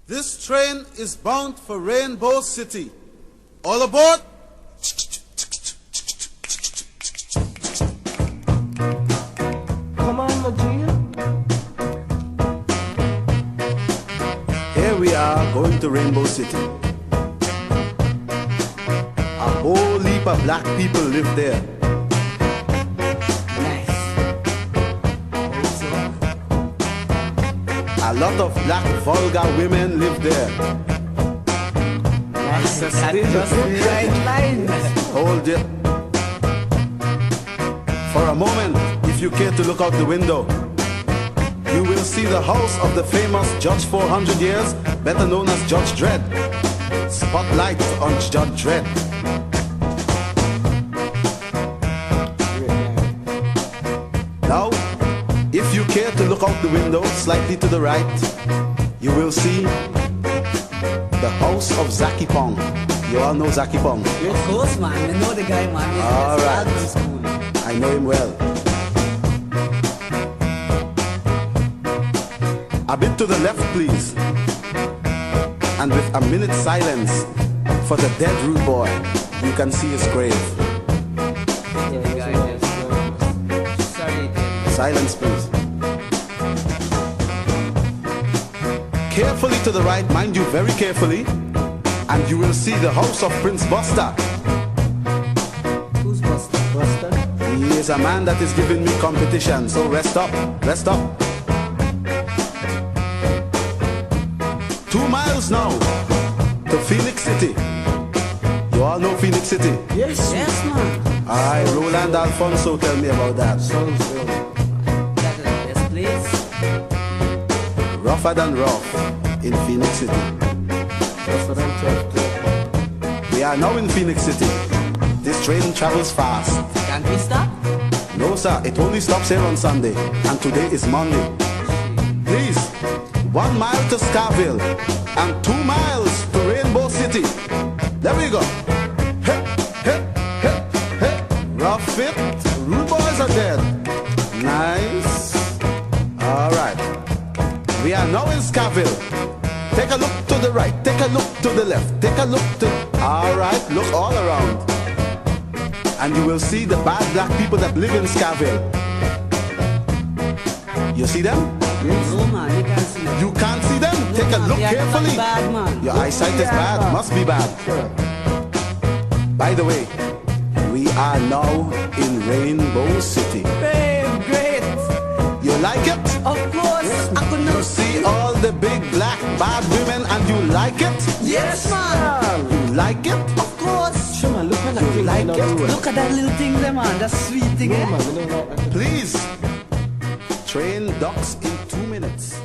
This train is bound for Rainbow City. All aboard! Come on, Majid. Here we are going to Rainbow City. A whole heap of black people live there. Nice. A lot of black vulgar women live there. Nice. That is just the right line. Hold it. For a moment, if you care to look out the window, you will see the house of the famous Judge 400 years, better known as Judge Dredd. Spotlight on Judge Dredd. Now, if you care to look out the window slightly to the right, you will see the house of Zaki Pong. You all know Zaki Pong? Of course, man. I know the guy, man. All right. School. I know him well. A bit to the left, please. And with a minute's silence for the dead rude boy, you can see his grave. Sorry. Silence, please. Carefully to the right, mind you, very carefully, and you will see the house of Prince Buster. Who's Buster? Buster? He is a man that is giving me competition, so rest up, rest up. 2 miles now to Phoenix City. You all know Phoenix City? Yes, man. Alright, Roland Alfonso, tell me about that. Sounds good. That is the best place. Rougher than rough in Phoenix City. Rougher than tough. We are now in Phoenix City. This train travels fast. Can't we stop? No sir, it only stops here on Sunday, and today is Monday. Please, 1 mile to Scarville and 2 miles to Rainbow City. There we go. Hey, hey, hey, hey. Rough it. Rude boys are dead. Nice. All right. We are now in Scarville. Take a look to the right. Take a look to the left. Take a look to... All right. Look all around. And you will see the bad black people that live in Scarville. You see them? No, man. You can't see them. You can't see them? No, Take a man, look they are carefully. bad, man. Your eyesight is bad. Must be bad. By the way, we are now in Rainbow City. Babe, great. You like it? Of course. I could You not see all the big black bad women and you like it? Yes, man. You like it? Of course. Sure, man, look at that You thing. like it? Look at that little thing there, man. That sweet thing, No, eh? man, we don't like that. Please. Train docks in 2 minutes.